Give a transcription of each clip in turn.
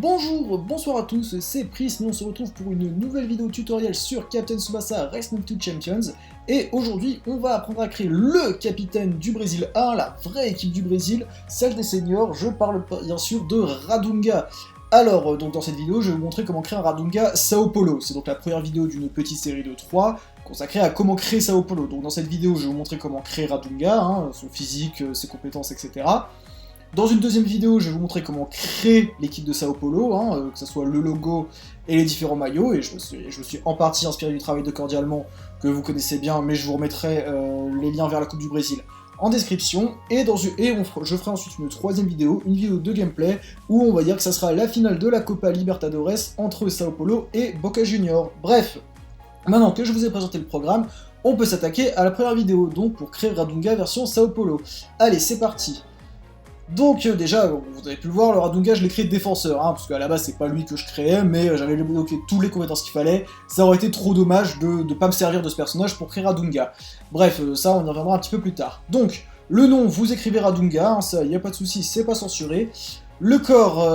Bonjour, bonsoir à tous, c'est Prism, on se retrouve pour une nouvelle vidéo tutoriel sur Captain Tsubasa Wrestling 2 Champions, et aujourd'hui on va apprendre à créer le capitaine du Brésil 1, la vraie équipe du Brésil, celle des seniors. Je parle bien sûr de Radunga. Alors, donc dans cette vidéo, je vais vous montrer comment créer un Radunga Sao Paulo. C'est donc la première vidéo d'une petite série de 3 consacrée à comment créer Sao Paulo. Donc dans cette vidéo, je vais vous montrer comment créer Radunga, son physique, ses compétences, etc. Dans une deuxième vidéo, je vais vous montrer comment créer l'équipe de Sao Paulo, que ce soit le logo et les différents maillots, et je me suis en partie inspiré du travail de Cordialement, que vous connaissez bien, mais je vous remettrai les liens vers la Coupe du Brésil en description, je ferai ensuite une troisième vidéo, une vidéo de gameplay, où on va dire que ça sera la finale de la Copa Libertadores entre Sao Paulo et Boca Juniors. Bref, maintenant que je vous ai présenté le programme, on peut s'attaquer à la première vidéo, donc pour créer Radunga version Sao Paulo. Allez, c'est parti. Donc déjà, vous avez pu le voir, le Radunga je l'ai créé défenseur, parce qu'à la base c'est pas lui que je créais, mais j'avais débloqué toutes les compétences qu'il fallait, ça aurait été trop dommage de pas me servir de ce personnage pour créer Radunga. Bref, ça on y reviendra un petit peu plus tard. Donc, le nom, vous écrivez Radunga, ça y a pas de souci, c'est pas censuré. Le corps,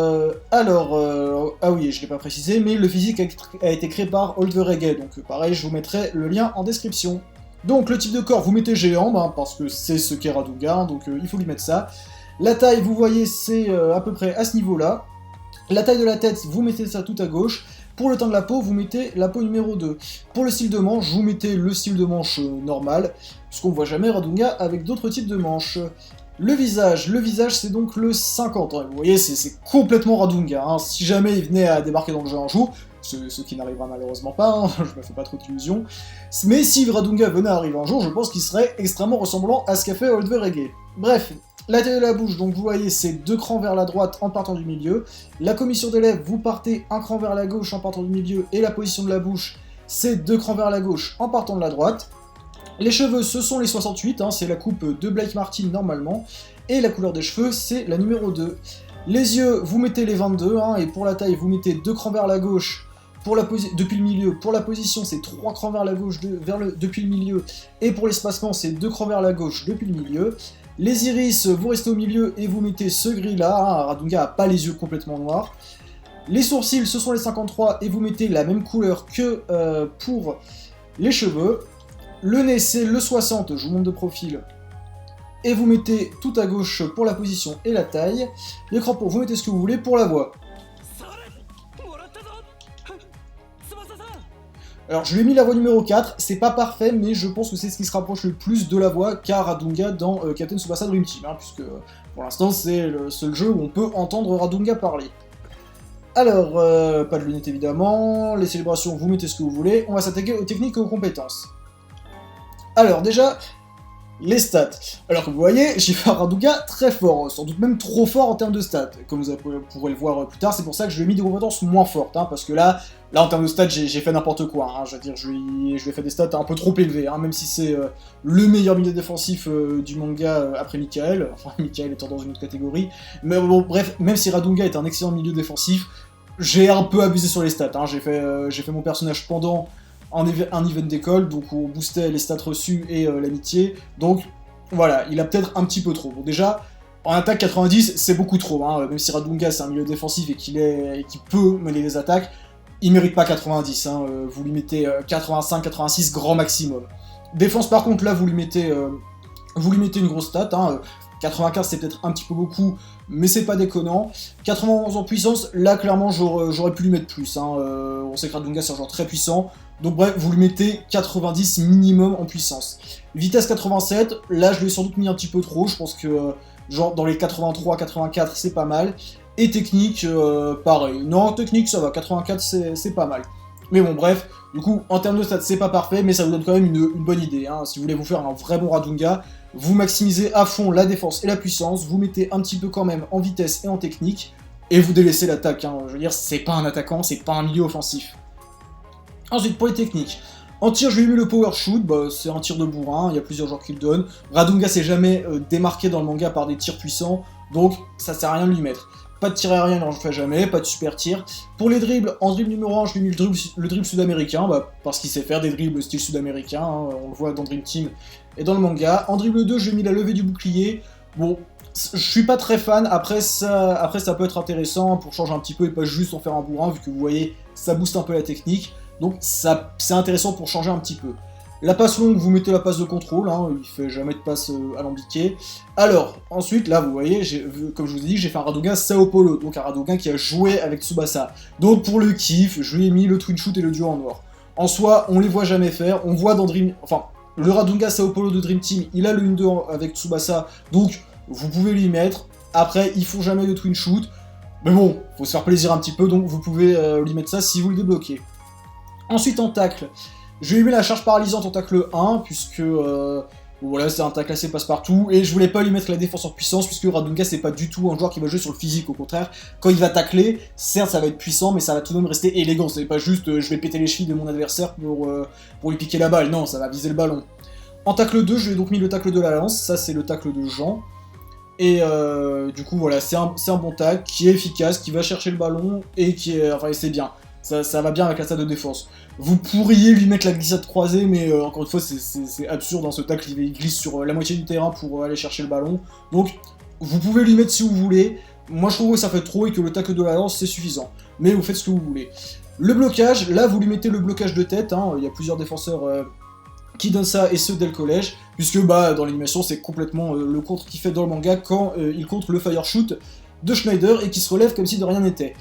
ah oui, je l'ai pas précisé, mais le physique a été créé par Old the Reggae, donc pareil, je vous mettrai le lien en description. Donc le type de corps, vous mettez géant, parce que c'est ce qu'est Radunga, donc il faut lui mettre ça. La taille, vous voyez, c'est à peu près à ce niveau-là. La taille de la tête, vous mettez ça tout à gauche. Pour le teint de la peau, vous mettez la peau numéro 2. Pour le style de manche, vous mettez le style de manche normal, puisqu'on ne voit jamais Radunga avec d'autres types de manches. Le visage c'est donc le 50. Vous voyez, c'est complètement Radunga. Si jamais il venait à débarquer dans le jeu un jour, ce qui n'arrivera malheureusement pas, je me fais pas trop d'illusions, mais si Radunga venait à arriver un jour, je pense qu'il serait extrêmement ressemblant à ce qu'a fait Old the Reggae. Bref, la taille de la bouche, donc vous voyez, c'est 2 crans vers la droite en partant du milieu. La commission des lèvres, vous partez un cran vers la gauche en partant du milieu, et la position de la bouche, c'est 2 crans vers la gauche en partant de la droite. Les cheveux, ce sont les 68, c'est la coupe de Blake Martin normalement, et la couleur des cheveux, c'est la numéro 2. Les yeux, vous mettez les 22, et pour la taille, vous mettez 2 crans vers la gauche depuis le milieu. Pour la position, c'est 3 crans vers la gauche depuis le milieu, et pour l'espacement, c'est 2 crans vers la gauche depuis le milieu. Les iris, vous restez au milieu et vous mettez ce gris-là, Radunga n'a pas les yeux complètement noirs. Les sourcils, ce sont les 53, et vous mettez la même couleur que pour les cheveux. Le nez, c'est le 60, je vous montre de profil, et vous mettez tout à gauche pour la position et la taille. Les crampons, vous mettez ce que vous voulez pour la voix. Alors, je lui ai mis la voix numéro 4, c'est pas parfait, mais je pense que c'est ce qui se rapproche le plus de la voix qu'a Radunga dans Captain Tsubasa Dream Team, puisque pour l'instant c'est le seul jeu où on peut entendre Radunga parler. Alors, pas de lunettes évidemment, les célébrations, vous mettez ce que vous voulez, on va s'attaquer aux techniques et aux compétences. Alors déjà, les stats. Alors comme vous voyez, j'ai fait un Radunga très fort, sans doute même trop fort en termes de stats, comme vous pourrez le voir plus tard, c'est pour ça que je lui ai mis des compétences moins fortes, parce que là en termes de stats, j'ai fait n'importe quoi, je veux dire, je lui ai fait des stats un peu trop élevées, même si c'est le meilleur milieu défensif du manga après Michael, enfin Michael étant dans une autre catégorie, mais bon, bref, même si Radunga est un excellent milieu défensif, j'ai un peu abusé sur les stats, j'ai fait mon personnage pendant un event d'école, donc on boostait les stats reçus et l'amitié, donc voilà, il a peut-être un petit peu trop. Bon déjà, en attaque 90, c'est beaucoup trop, même si Radunga c'est un milieu défensif et qu'il peut mener des attaques, il mérite pas 90, vous lui mettez 85, 86 grand maximum. Défense par contre, là vous lui mettez une grosse stat, 95 c'est peut-être un petit peu beaucoup, mais c'est pas déconnant. 91 en puissance, là clairement j'aurais pu lui mettre plus, on sait que Radunga c'est un joueur très puissant, donc bref, vous lui mettez 90 minimum en puissance. Vitesse 87, là je lui ai sans doute mis un petit peu trop, je pense que genre dans les 83, 84 c'est pas mal. Et technique, pareil. Non, technique ça va, 84 c'est pas mal. Mais bon bref, du coup en termes de stats c'est pas parfait, mais ça vous donne quand même une bonne idée. Si vous voulez vous faire un vrai bon Radunga, vous maximisez à fond la défense et la puissance, vous mettez un petit peu quand même en vitesse et en technique, et vous délaissez l'attaque. Je veux dire, c'est pas un attaquant, c'est pas un milieu offensif. Ensuite, pour les techniques. En tir, je lui ai mis le power shoot, c'est un tir de bourrin, il y a plusieurs joueurs qui le donnent. Radunga s'est jamais démarqué dans le manga par des tirs puissants, donc ça sert à rien de lui mettre. Pas de tir aérien, j'en fais jamais, pas de super tir. Pour les dribbles, en dribble numéro 1, je lui ai mis le dribble sud-américain, parce qu'il sait faire des dribbles style sud-américain, on le voit dans Dream Team et dans le manga. En dribble 2, je lui ai mis la levée du bouclier. Bon, Je suis pas très fan, après ça peut être intéressant pour changer un petit peu et pas juste en faire un bourrin, vu que vous voyez, ça booste un peu la technique, donc ça c'est intéressant pour changer un petit peu. La passe longue, vous mettez la passe de contrôle, hein, il fait jamais de passe alambiquée. Alors, ensuite, là vous voyez, comme je vous ai dit, j'ai fait un Radoga Sao Paulo, donc un Radoga qui a joué avec Tsubasa. Donc pour le kiff, je lui ai mis le twin shoot et le duo en noir. En soi, on les voit jamais faire, on voit dans Dream... Enfin, le Radoga Sao Paulo de Dream Team, il a le 1-2 avec Tsubasa, donc vous pouvez lui mettre. Après, ils font jamais de twin shoot, mais bon, faut se faire plaisir un petit peu, donc vous pouvez lui mettre ça si vous le débloquez. Ensuite, en tacle, je lui ai mis la charge paralysante en tacle 1, puisque voilà, c'est un tacle assez passe-partout, et je voulais pas lui mettre la défense en puissance, puisque Radunga c'est pas du tout un joueur qui va jouer sur le physique, au contraire, quand il va tacler, certes ça va être puissant, mais ça va tout de même rester élégant, c'est pas juste je vais péter les chevilles de mon adversaire pour lui piquer la balle, non, ça va viser le ballon. En tacle 2, je lui ai donc mis le tacle de la lance, ça c'est le tacle de Jean, et du coup voilà, c'est un bon tacle, qui est efficace, qui va chercher le ballon, et qui est, enfin c'est bien. Ça va bien avec la stade de défense. Vous pourriez lui mettre la glissade croisée, mais encore une fois, c'est absurde dans ce tacle, il glisse sur la moitié du terrain pour aller chercher le ballon. Donc, vous pouvez lui mettre si vous voulez. Moi, je trouve que ça fait trop et que le tacle de la lance, c'est suffisant. Mais vous faites ce que vous voulez. Le blocage, là, vous lui mettez le blocage de tête. Hein, il y a plusieurs défenseurs qui donnent ça, et ceux dès le collège. Puisque, bah, dans l'animation, c'est complètement le contre qu'il fait dans le manga quand il contre le fire shoot de Schneider et qui se relève comme si de rien n'était.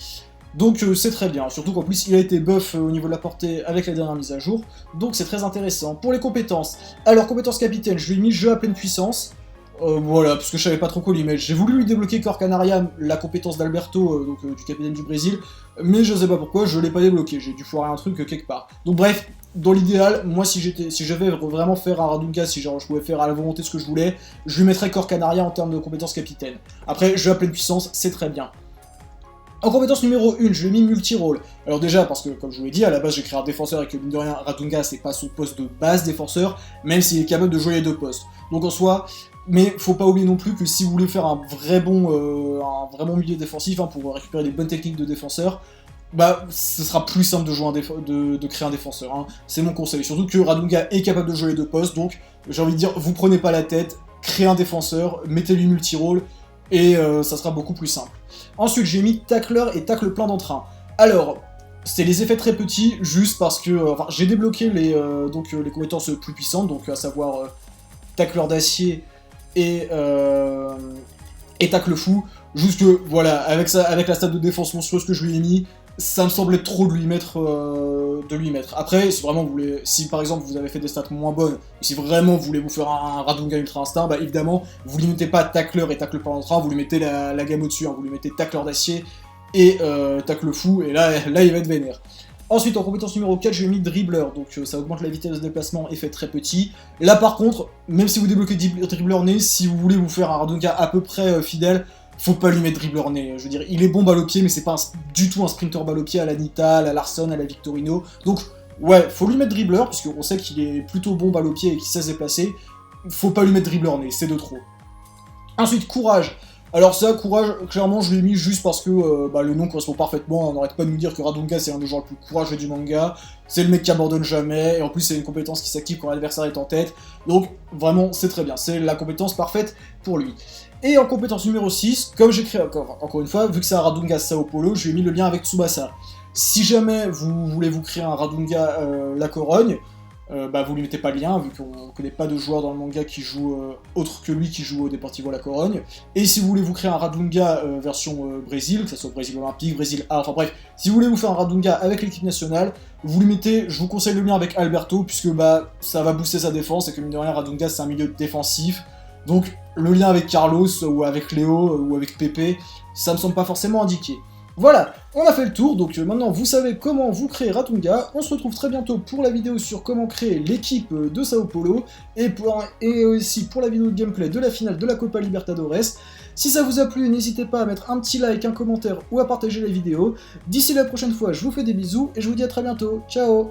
Donc c'est très bien, surtout qu'en plus il a été buff au niveau de la portée avec la dernière mise à jour, donc c'est très intéressant. Pour les compétences, alors compétence capitaine, je lui ai mis jeu à pleine puissance, voilà, parce que je savais pas trop quoi lui mettre. J'ai voulu lui débloquer Cor Canaria, la compétence d'Alberto, du capitaine du Brésil, mais je sais pas pourquoi, je l'ai pas débloqué, j'ai dû foirer un truc quelque part. Donc bref, dans l'idéal, moi si j'avais vraiment faire un Radunga, si genre je pouvais faire à la volonté ce que je voulais, je lui mettrais Cor Canaria en termes de compétence capitaine. Après, jeu à pleine puissance, c'est très bien. En compétence numéro 1, je lui ai mis multi-rôle. Alors déjà, parce que, comme je vous l'ai dit, à la base j'ai créé un défenseur et que, mine de rien, Radunga c'est pas son poste de base défenseur, même s'il est capable de jouer les deux postes. Donc en soi, mais faut pas oublier non plus que si vous voulez faire un vrai bon milieu défensif, hein, pour récupérer des bonnes techniques de défenseur, bah ce sera plus simple de créer un défenseur, hein. C'est mon conseil. Surtout que Radunga est capable de jouer les deux postes, donc j'ai envie de dire, vous prenez pas la tête, créez un défenseur, mettez-lui multi-rôle, et ça sera beaucoup plus simple. Ensuite, j'ai mis tacleur et tacle plein d'entrain. Alors, c'est les effets très petits, juste parce que j'ai débloqué les compétences plus puissantes, donc à savoir tacleur d'acier et tacle fou. Juste que, voilà, avec la stat de défense monstrueuse que je lui ai mis, ça me semblait trop de lui mettre. Après, si vraiment vous voulez, si par exemple vous avez fait des stats moins bonnes, si vraiment vous voulez vous faire un Radunga Ultra Instinct, bah évidemment, vous lui mettez pas tacleur et tacle plein d'entrain, vous lui mettez la gamme au-dessus, hein, vous lui mettez tacleur d'acier et tacle fou, et là il va être vénère. Ensuite, en compétence numéro 4, j'ai mis dribbleur, donc ça augmente la vitesse de déplacement, effet très petit. Là par contre, même si vous débloquez dribbleur né, si vous voulez vous faire un Radunga à peu près fidèle, faut pas lui mettre dribbleur né. Je veux dire, il est bon balle au pied, mais c'est pas du tout un sprinter balle au pied à la Nita, à la Larson, à la Victorino. Donc, ouais, faut lui mettre dribbleur, puisqu'on sait qu'il est plutôt bon balle au pied et qu'il sait se déplacer. Faut pas lui mettre dribbleur né, c'est de trop. Ensuite, courage. Alors ça, courage, clairement, je l'ai mis juste parce que le nom correspond parfaitement. On n'arrête pas de nous dire que Radunga, c'est un des joueurs les plus courageux du manga. C'est le mec qui abandonne jamais, et en plus, c'est une compétence qui s'active quand l'adversaire est en tête. Donc, vraiment, c'est très bien. C'est la compétence parfaite pour lui. Et en compétence numéro 6, comme j'ai créé, encore une fois, vu que c'est un Radunga Sao Paulo, je lui ai mis le lien avec Tsubasa. Si jamais vous voulez vous créer un Radunga La Corogne, vous lui mettez pas le lien, vu qu'on connaît pas de joueur dans le manga qui joue autre que lui qui joue au Deportivo La Corogne. Et si vous voulez vous créer un Radunga version Brésil, que ce soit Brésil Olympique, Brésil A, enfin bref, si vous voulez vous faire un Radunga avec l'équipe nationale, vous lui mettez, je vous conseille le lien avec Alberto, puisque ça va booster sa défense, et que mine de rien, Radunga c'est un milieu défensif. Donc le lien avec Carlos, ou avec Léo, ou avec Pepe, ça me semble pas forcément indiqué. Voilà, on a fait le tour, donc maintenant vous savez comment vous créer Radunga. On se retrouve très bientôt pour la vidéo sur comment créer l'équipe de Sao Paulo, et aussi pour la vidéo de gameplay de la finale de la Copa Libertadores. Si ça vous a plu, n'hésitez pas à mettre un petit like, un commentaire ou à partager la vidéo. D'ici la prochaine fois, je vous fais des bisous, et je vous dis à très bientôt. Ciao!